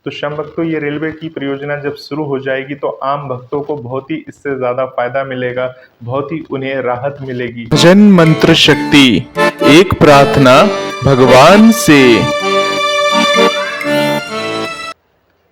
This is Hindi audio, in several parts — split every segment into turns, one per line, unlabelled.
तो श्याम भक्तों, ये रेलवे की परियोजना जब शुरू हो जाएगी तो आम भक्तों को बहुत ही इससे ज़्यादा फ़ायदा मिलेगा, बहुत ही उन्हें राहत मिलेगी।
भजन मंत्र शक्ति, एक प्रार्थना भगवान से।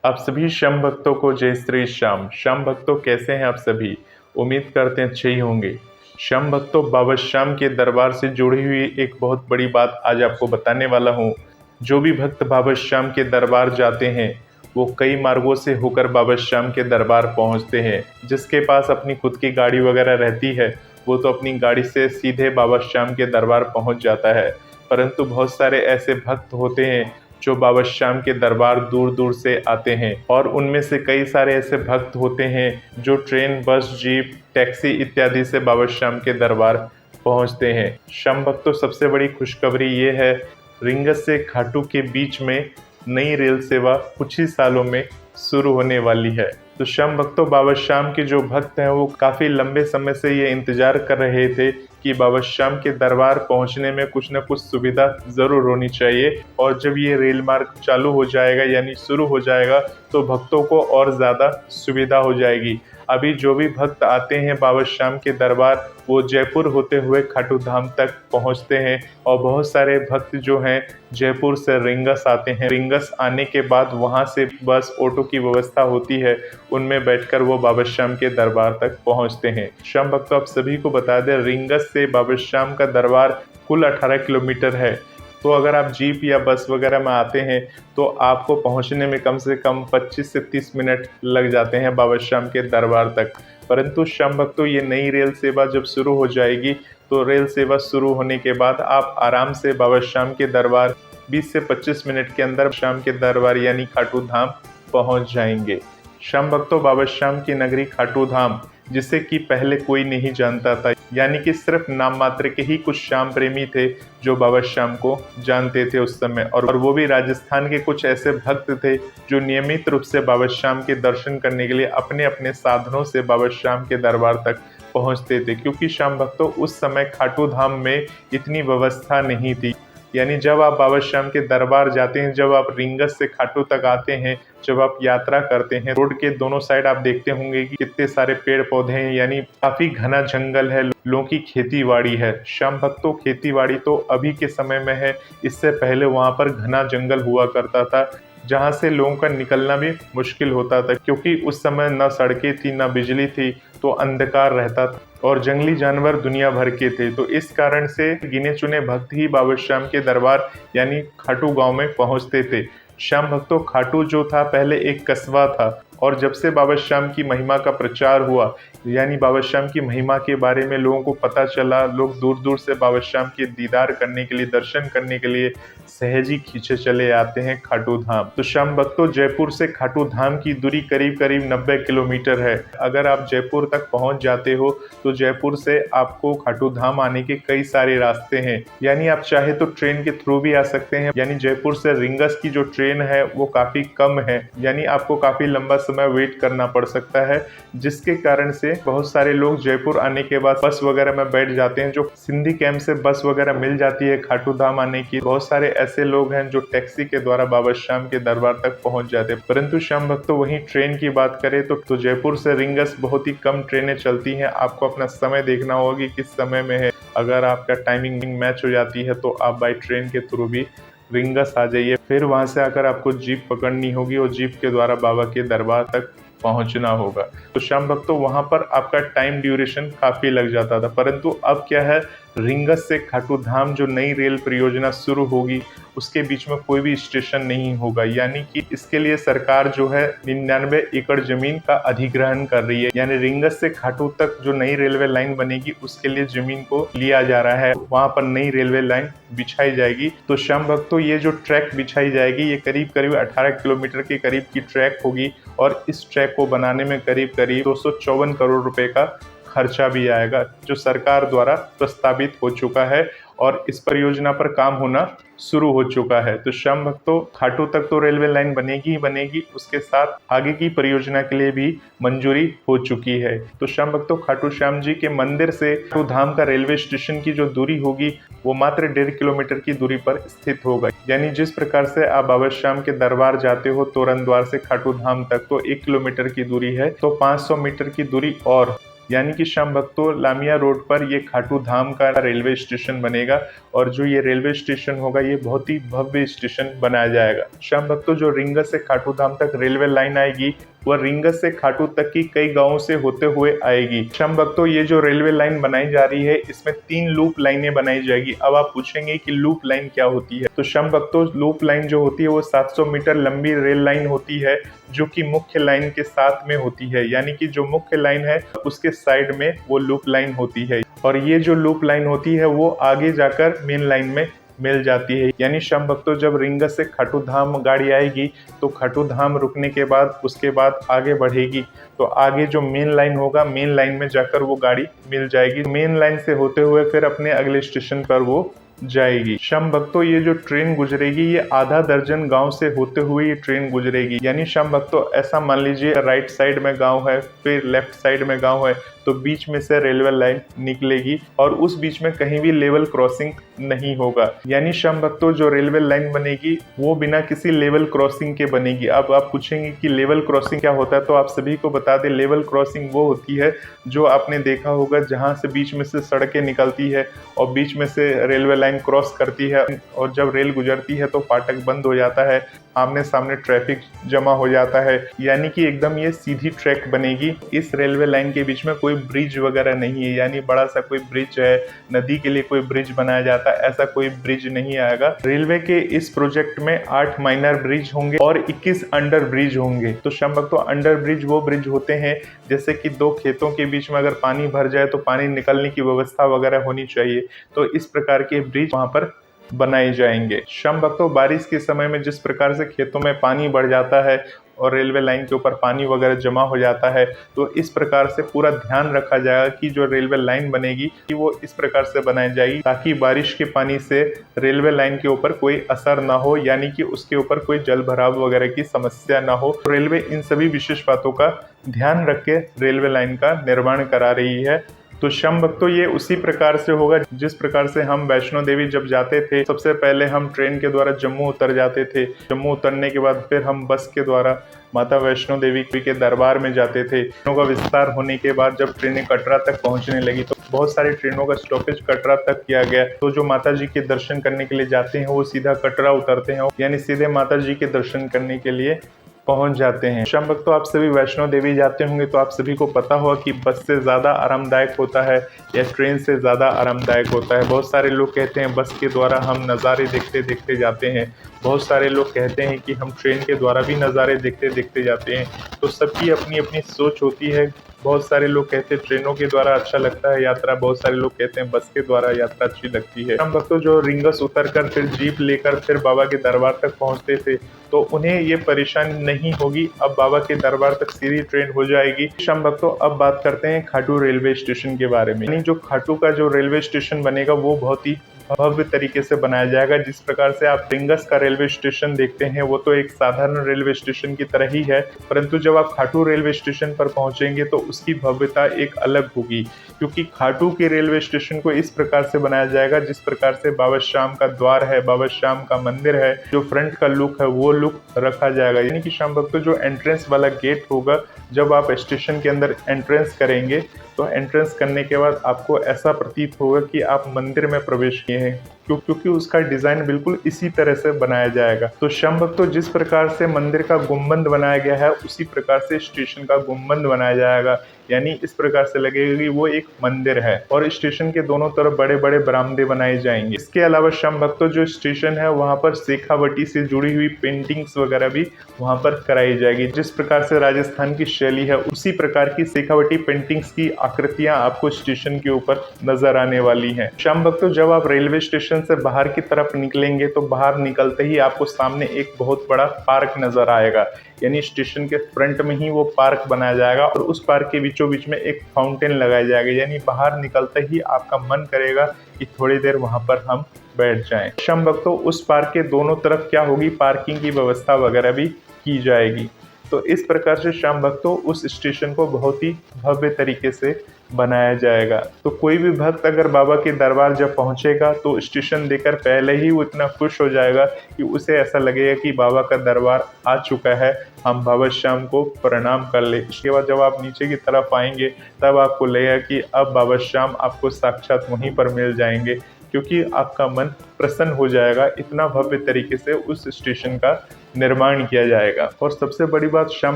आप सभी श्याम भक्तों को जय श्री श्याम। श्याम भक्तों, कैसे हैं आप सभी? उम्मीद करते हैं अच्छे ही होंगे। श्याम भक्तों, बाबा श्याम के दरबार से जुड़ी हुई एक बहुत बड़ी बात आज आपको बताने वाला हूँ। जो भी भक्त बाबा श्याम के दरबार जाते हैं वो कई मार्गों से होकर बाबा श्याम के दरबार पहुँचते हैं। जिसके पास अपनी खुद की गाड़ी वगैरह रहती है वो तो अपनी गाड़ी से सीधे बाबा श्याम के दरबार पहुँच जाता है, परंतु बहुत सारे ऐसे भक्त होते हैं जो बाबा श्याम के दरबार दूर दूर से आते हैं, और उनमें से कई सारे ऐसे भक्त होते हैं जो ट्रेन, बस, जीप, टैक्सी इत्यादि से बाबा श्याम के दरबार पहुंचते हैं। श्याम भक्तों, सबसे बड़ी खुशखबरी ये है, रींगस से खाटू के बीच में नई रेल सेवा कुछ ही सालों में शुरू होने वाली है। तो श्याम भक्तों, बाबा श्याम के जो भक्त हैं वो काफ़ी लंबे समय से ये इंतज़ार कर रहे थे कि बाबा श्याम के दरबार पहुंचने में कुछ न कुछ सुविधा ज़रूर होनी चाहिए, और जब ये रेल मार्ग चालू हो जाएगा यानी शुरू हो जाएगा तो भक्तों को और ज़्यादा सुविधा हो जाएगी। अभी जो भी भक्त आते हैं बाबा श्याम के दरबार वो जयपुर होते हुए खाटू धाम तक पहुंचते हैं, और बहुत सारे भक्त जो हैं जयपुर से रींगस आते हैं। रींगस आने के बाद वहां से बस, ऑटो की व्यवस्था होती है, उनमें बैठकर वो बाबा श्याम के दरबार तक पहुंचते हैं। श्याम भक्तों, आप सभी को बता दें, रींगस से बाबा श्याम का दरबार कुल 18 किलोमीटर है। तो अगर आप जीप या बस वगैरह में आते हैं तो आपको पहुंचने में कम से कम 25 से 30 मिनट लग जाते हैं बाबा श्याम के दरबार तक। परंतु श्याम भक्तों, ये नई रेल सेवा जब शुरू हो जाएगी तो रेल सेवा शुरू होने के बाद आप आराम से बाबा श्याम के दरबार 20 से 25 मिनट के अंदर श्याम के दरबार यानी खाटू धाम पहुंच जाएंगे। श्याम भक्तों, बाबा श्याम की नगरी खाटू धाम, जिसे कि पहले कोई नहीं जानता था, यानी कि सिर्फ नाम मात्र के ही कुछ श्याम प्रेमी थे जो बाबा श्याम को जानते थे उस समय, और वो भी राजस्थान के कुछ ऐसे भक्त थे जो नियमित रूप से बाबा श्याम के दर्शन करने के लिए अपने अपने साधनों से बाबा श्याम के दरबार तक पहुंचते थे। क्योंकि श्याम भक्तों, उस समय खाटू धाम में इतनी व्यवस्था नहीं थी। यानी जब आप बाबा श्याम के दरबार जाते हैं, जब आप रींगस से खाटू तक आते हैं, जब आप यात्रा करते हैं, रोड के दोनों साइड आप देखते होंगे कि कितने सारे पेड़ पौधे हैं, यानी काफी घना जंगल है, लोगों की खेतीबाड़ी है। श्याम भक्तों, खेतीबाड़ी तो अभी के समय में है, इससे पहले वहां पर घना जंगल हुआ करता था जहां से लोगों का निकलना भी मुश्किल होता था, क्योंकि उस समय न सड़कें थी न बिजली थी, तो अंधकार रहता था और जंगली जानवर दुनिया भर के थे। तो इस कारण से गिने चुने भक्त ही बाबा श्याम के दरबार यानी खाटू गांव में पहुंचते थे। श्याम भक्तों, खाटू जो था पहले एक कस्बा था, और जब से बाबा श्याम की महिमा का प्रचार हुआ, यानी बाबा श्याम की महिमा के बारे में लोगों को पता चला, लोग दूर दूर से बाबा श्याम के दीदार करने के लिए, दर्शन करने के लिए सहज ही खींचे चले आते हैं खाटू धाम। तो श्याम भक्तों, जयपुर से खाटू धाम की दूरी करीब करीब 90 किलोमीटर है। अगर आप जयपुर तक पहुंच जाते हो तो जयपुर से आपको खाटू धाम आने के कई सारे रास्ते हैं, यानी आप चाहे तो ट्रेन के थ्रू भी आ सकते हैं। यानी जयपुर से रींगस की जो ट्रेन है वो काफी कम है, यानी आपको काफी लंबा समय वेट करना पड़ सकता है, जिसके कारण से बहुत सारे लोग जयपुर आने के बाद बस वगैरह में बैठ जाते हैं। जो सिंधी कैंप से बस वगैरह मिल जाती है खाटू धाम आने की, बहुत सारे ऐसे लोग हैं जो टैक्सी के द्वारा बाबा श्याम के दरबार तक पहुंच जाते हैं। परंतु श्याम भक्तों, वहीं ट्रेन की बात करें तो जयपुर से रींगस बहुत ही कम ट्रेनें चलती हैं। आपको अपना समय देखना होगा कि किस समय में है। अगर आपका टाइमिंग मैच हो जाती है तो आप बाई ट्रेन के थ्रू भी रींगस आ जाइए। फिर वहां से आकर आपको जीप पकड़नी होगी और जीप के द्वारा बाबा के दरबार तक पहुंचना होगा। तो श्याम भक्तों, वहां पर आपका टाइम ड्यूरेशन काफी लग जाता था, परंतु अब क्या है, रींगस से खाटू धाम जो नई रेल परियोजना शुरू होगी उसके बीच में कोई भी स्टेशन नहीं होगा, यानी कि इसके लिए सरकार जो है 99 एकड़ जमीन का अधिग्रहण कर रही है। यानी रींगस से खाटू तक जो नई रेलवे लाइन बनेगी उसके लिए जमीन को लिया जा रहा है, वहां पर नई रेलवे लाइन बिछाई जाएगी। तो श्याम भक्तों, ये जो ट्रैक बिछाई जाएगी ये करीब करीब 18 किलोमीटर के करीब की ट्रैक होगी, और इस ट्रैक को बनाने में करीब करीब 254 करोड़ रुपए का खर्चा भी आएगा, जो सरकार द्वारा प्रस्तावित हो चुका है। और इस परियोजना पर काम होना शुरू हो चुका है। तो श्याम भक्तों, खाटू तक तो रेलवे लाइन बनेगी ही बनेगी, उसके साथ आगे की परियोजना के लिए भी मंजूरी हो चुकी है। तो श्याम भक्तों, खाटू श्याम जी के मंदिर से खाटू धाम का रेलवे स्टेशन की जो दूरी होगी वो मात्र 1.5 किलोमीटर की दूरी पर स्थित होगा। यानी जिस प्रकार से आप बाबा श्याम के दरबार जाते हो तोरण द्वार से खाटू धाम तक तो 1 किलोमीटर की दूरी है, तो 500 मीटर की दूरी और, यानी कि श्याम भक्तों, लामिया रोड पर ये खाटू धाम का रेलवे स्टेशन बनेगा और जो ये रेलवे स्टेशन होगा ये बहुत ही भव्य स्टेशन बनाया जाएगा। श्याम भक्तों, जो रिंगस से खाटू धाम तक रेलवे लाइन आएगी वह रिंगस से खाटू तक की कई गांवों से होते हुए आएगी। श्याम भक्तों, ये जो रेलवे लाइन बनाई जा रही है इसमें 3 लूप लाइनें बनाई जाएगी। अब आप पूछेंगे कि लूप लाइन क्या होती है, तो श्याम भक्तों, लूप लाइन जो होती है वो 700 मीटर लंबी रेल लाइन होती है जो कि मुख्य लाइन के साथ में होती है। यानी कि जो मुख्य लाइन है उसके साइड में वो लूप लाइन होती है और ये जो लूप लाइन होती है वो आगे जाकर मेन लाइन में मिल जाती है। यानी श्याम भक्तों, जब रिंगस से खाटू धाम गाड़ी आएगी तो खाटू धाम रुकने के बाद उसके बाद आगे बढ़ेगी तो आगे जो मेन लाइन होगा मेन लाइन में जाकर वो गाड़ी मिल जाएगी। मेन लाइन से होते हुए फिर अपने अगले स्टेशन पर वो जाएगी। श्याम भक्तों, ये जो ट्रेन गुजरेगी ये आधा दर्जन गांव से होते हुए ये ट्रेन गुजरेगी। यानी श्याम भक्तों, ऐसा मान लीजिए राइट साइड में गांव है फिर लेफ्ट साइड में गांव है तो बीच में से रेलवे लाइन निकलेगी और उस बीच में कहीं भी लेवल क्रॉसिंग नहीं होगा। यानी श्याम भक्तों, जो रेलवे लाइन बनेगी वो बिना किसी लेवल क्रॉसिंग के बनेगी। अब आप पूछेंगे कि लेवल क्रॉसिंग क्या होता है, तो आप सभी को बता दें, लेवल क्रॉसिंग वो होती है जो आपने देखा होगा जहां से बीच में से सड़कें निकलती है और बीच में से रेलवे लाइन क्रॉस करती है और जब रेल गुजरती है तो फाटक बंद हो जाता है, आमने सामने ट्रैफिक जमा हो जाता है। यानी कि एकदम ये सीधी ट्रैक बनेगी। इस रेलवे लाइन के बीच में कोई ब्रिज वगैरह नहीं है, यानी बड़ा सा कोई ब्रिज है, नदी के लिए कोई ब्रिज बनाया जाता है, ऐसा कोई ब्रिज नहीं आएगा। रेलवे के इस प्रोजेक्ट में 8 माइनर ब्रिज होंगे और 21 अंडर ब्रिज होंगे। तो श्याम भक्तों, अंडर ब्रिज वो ब्रिज होते हैं जैसे कि 2 खेतों के बीच में अगर पानी भर जाए तो पानी निकलने की व्यवस्था वगैरह होनी चाहिए, तो इस प्रकार के ब्रिज वहां पर बनाए जाएंगे। श्याम भक्तों, बारिश के समय में जिस प्रकार से खेतों में पानी बढ़ जाता है और रेलवे लाइन के ऊपर पानी वगैरह जमा हो जाता है, तो इस प्रकार से पूरा ध्यान रखा जाएगा कि जो रेलवे लाइन बनेगी कि वो इस प्रकार से बनाई जाएगी ताकि बारिश के पानी से रेलवे लाइन के ऊपर कोई असर ना हो, यानी कि उसके ऊपर कोई जल भराव वगैरह की समस्या ना हो। रेलवे इन सभी विशेष बातों का ध्यान रख के रेलवे लाइन का निर्माण करा रही है। तो श्याम भक्तों, ये उसी प्रकार से होगा जिस प्रकार से हम वैष्णो देवी जब जाते थे सबसे पहले हम ट्रेन के द्वारा जम्मू उतर जाते थे। जम्मू उतरने के बाद फिर हम बस के द्वारा माता वैष्णो देवी के दरबार में जाते थे। ट्रेनों का विस्तार होने के बाद जब ट्रेनें कटरा तक पहुंचने लगी तो बहुत सारी ट्रेनों का स्टॉपेज कटरा तक किया गया। तो जो माता जी के दर्शन करने के लिए जाते हैं वो सीधा कटरा उतरते हैं, यानी सीधे माता जी के दर्शन करने के लिए पहुंच जाते हैं। श्याम भक्तों, आप सभी वैष्णो देवी जाते होंगे तो आप सभी को पता होगा कि बस से ज़्यादा आरामदायक होता है या ट्रेन से ज़्यादा आरामदायक होता है। बहुत सारे लोग कहते हैं बस के द्वारा हम नज़ारे देखते देखते जाते हैं, बहुत सारे लोग कहते हैं कि हम ट्रेन के द्वारा भी नज़ारे देखते देखते जाते हैं। तो सबकी अपनी अपनी सोच होती है। बहुत सारे लोग कहते हैं ट्रेनों के द्वारा अच्छा लगता है यात्रा, बहुत सारे लोग कहते हैं बस के द्वारा यात्रा अच्छी लगती है। हम भक्तों जो रिंगस उतरकर फिर जीप लेकर फिर बाबा के दरबार तक पहुंचते थे तो उन्हें ये परेशानी नहीं होगी। अब बाबा के दरबार तक सीधी ट्रेन हो जाएगी। श्याम भक्तों, अब बात करते हैं खाटू रेलवे स्टेशन के बारे में। यानी जो खाटू का जो रेलवे स्टेशन बनेगा वो बहुत ही भव्य तरीके से बनाया जाएगा। जिस प्रकार से आप रिंगस का रेलवे स्टेशन देखते हैं वो तो एक साधारण रेलवे स्टेशन की तरह ही है, परंतु जब आप खाटू रेलवे स्टेशन पर पहुंचेंगे तो उसकी भव्यता एक अलग होगी, क्योंकि खाटू के रेलवे स्टेशन को इस प्रकार से बनाया जाएगा जिस प्रकार से बाबा श्याम का द्वार है, बाबा श्याम का मंदिर है, जो फ्रंट का लुक है वो लुक रखा जाएगा। यानी कि श्याम भक्तों, जो एंट्रेंस वाला गेट होगा, जब आप स्टेशन के अंदर एंट्रेंस करेंगे तो एंट्रेंस करने के बाद आपको ऐसा प्रतीत होगा कि आप मंदिर में प्रवेश किए हैं, क्योंकि उसका डिजाइन बिल्कुल इसी तरह से बनाया जाएगा। तो श्याम भक्तों, जिस प्रकार से मंदिर का गुंबद बनाया गया है उसी प्रकार से स्टेशन का गुंबद बनाया जाएगा, यानी इस प्रकार से लगेगा कि वो एक मंदिर है और स्टेशन के दोनों तरफ बड़े बड़े बरामदे बनाए जाएंगे। इसके अलावा श्याम भक्तों, जो स्टेशन है वहाँ पर शेखावटी से जुड़ी हुई पेंटिंग्स वगैरह भी वहाँ पर कराई जाएगी। जिस प्रकार से राजस्थान की शैली है उसी प्रकार की शेखावटी पेंटिंग्स की आकृतियां आपको स्टेशन के ऊपर नजर आने वाली हैं। श्याम भक्तों, जब आप रेलवे स्टेशन स्टेशन से बाहर की तरफ निकलेंगे तो बाहर निकलते ही आपको सामने एक बहुत बड़ा पार्क नज़र आएगा, यानी स्टेशन के फ्रंट में ही वो पार्क बनाया जाएगा और उस पार्क के बीचों बीच में एक फाउंटेन लगाया जाएगा, यानी बाहर निकलते ही आपका मन करेगा कि थोड़ी देर वहाँ पर हम बैठ जाएं। श्याम भक्तों, उस पार्क के दोनों तरफ क्या होगी, पार्किंग की व्यवस्था वगैरह भी की जाएगी। तो इस प्रकार से श्याम भक्तों उस स्टेशन को बहुत ही भव्य तरीके से बनाया जाएगा। तो कोई भी भक्त अगर बाबा के दरबार जब पहुंचेगा तो स्टेशन देखकर पहले ही वो इतना खुश हो जाएगा कि उसे ऐसा लगेगा कि बाबा का दरबार आ चुका है, हम बाबा श्याम को प्रणाम कर ले। इसके बाद जब आप नीचे की तरफ आएंगे तब आपको लगेगा कि अब बाबा श्याम आपको साक्षात वहीं पर मिल जाएंगे, क्योंकि आपका मन प्रसन्न हो जाएगा। इतना भव्य तरीके से उस स्टेशन का निर्माण किया जाएगा। और सबसे बड़ी बात श्याम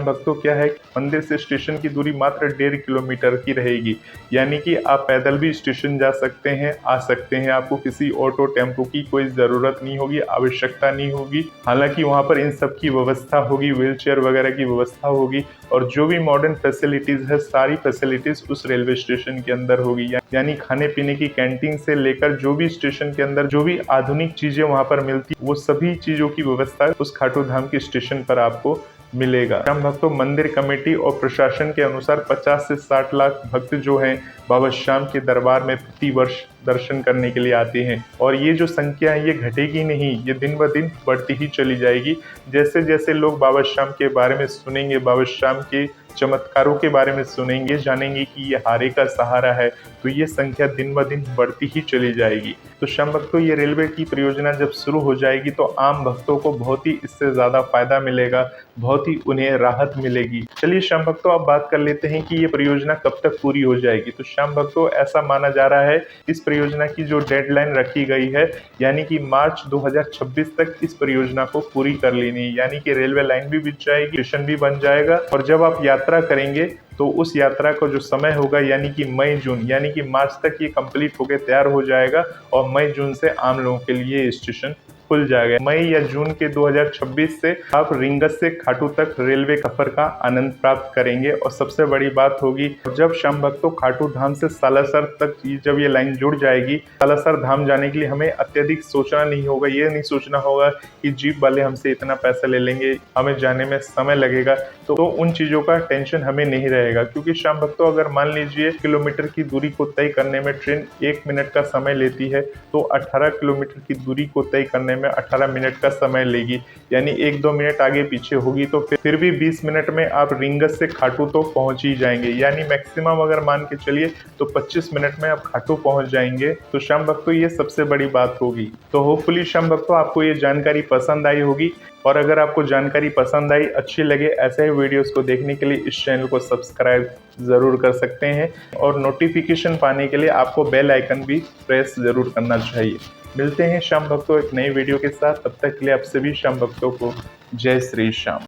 भक्तों क्या है, मंदिर से स्टेशन की दूरी मात्र 1.5 किलोमीटर की रहेगी, यानी कि आप पैदल भी स्टेशन जा सकते हैं, आ सकते हैं। आपको किसी ऑटो टेम्पो की कोई ज़रूरत नहीं होगी, आवश्यकता नहीं होगी। हालांकि वहाँ पर इन सब की व्यवस्था होगी, व्हीलचेयर वगैरह की व्यवस्था होगी और जो भी मॉडर्न फैसिलिटीज़ है सारी फैसिलिटीज़ उस रेलवे स्टेशन के अंदर होगी, यानी खाने पीने की कैंटीन से लेकर जो भी स्टेशन के अंदर जो भी आधुनिक चीज़ें वहाँ पर मिलती वो सभी चीज़ों की व्यवस्था उस खाटू धाम के स्टेशन पर आपको मिलेगा। श्याम भक्तों, मंदिर कमेटी और प्रशासन के अनुसार 50 से 60 लाख भक्त जो हैं बाबा श्याम के दरबार में प्रति वर्ष दर्शन करने के लिए आते हैं और ये जो संख्या है ये घटेगी नहीं, ये दिन ब दिन बढ़ती ही चली जाएगी। जैसे जैसे लोग बाबा श्याम के बारे में सुनेंगे, बाबा श्याम के चमत्कारों के बारे में सुनेंगे, जानेंगे कि ये हारे का सहारा है, तो ये संख्या दिन ब दिन बढ़ती ही चली जाएगी। तो श्याम भक्तों, ये रेलवे की परियोजना जब शुरू हो जाएगी तो आम भक्तों को बहुत ही इससे ज़्यादा फायदा मिलेगा, बहुत ही उन्हें राहत मिलेगी। चलिए श्याम भक्तों, अब बात कर लेते हैं कि ये परियोजना कब तक पूरी हो जाएगी। तो श्याम भक्तों, ऐसा माना जा रहा है इस परियोजना की जो डेडलाइन रखी गई है, यानी कि मार्च 2026 तक इस परियोजना को पूरी कर लेनी है, यानी कि रेलवे लाइन भी बिछ जाएगी, स्टेशन भी बन जाएगा और जब आप यात्रा करेंगे तो उस यात्रा का जो समय होगा यानी कि मई जून, यानी कि मार्च तक ये कंप्लीट होकर तैयार हो जाएगा और मई जून से आम लोगों के लिए स्टेशन खुल जाएगा। मई या जून के 2026 से आप रिंगस से खाटू तक रेलवे सफर का आनंद प्राप्त करेंगे। और सबसे बड़ी बात होगी, जब श्याम भक्तों खाटू धाम से सालासर तक जब ये लाइन जुड़ जाएगी, सालासर धाम जाने के लिए हमें अत्यधिक सोचना नहीं होगा। ये नहीं सोचना होगा कि जीप वाले हमसे इतना पैसा ले लेंगे, हमें जाने में समय लगेगा, तो उन चीज़ों का टेंशन हमें नहीं रहेगा। क्योंकि श्याम भक्तों, अगर मान लीजिए किलोमीटर की दूरी को तय करने में ट्रेन 1 मिनट का समय लेती है, तो 18 किलोमीटर की दूरी को तय करने में 18 मिनट का समय लेगी, यानी 1-2 मिनट आगे पीछे होगी। तो फिर भी 20 मिनट में आप रिंगस से खाटू तो पहुंच ही जाएंगे, यानी मैक्सिमम अगर मान के चलिए तो 25 मिनट में आप खाटू पहुंच जाएंगे। तो श्याम भक्तों, ये सबसे बड़ी बात होगी। तो होपफुली श्याम भक्तों, आपको ये जानकारी पसंद आई होगी और अगर आपको जानकारी पसंद आई, अच्छी लगे, ऐसे ही वीडियोस को देखने के लिए इस चैनल को सब्सक्राइब ज़रूर कर सकते हैं और नोटिफिकेशन पाने के लिए आपको बेल आइकन भी प्रेस ज़रूर करना चाहिए। मिलते हैं श्याम भक्तों एक नई वीडियो के साथ, तब तक के लिए आप सभी श्याम भक्तों को जय श्री श्याम।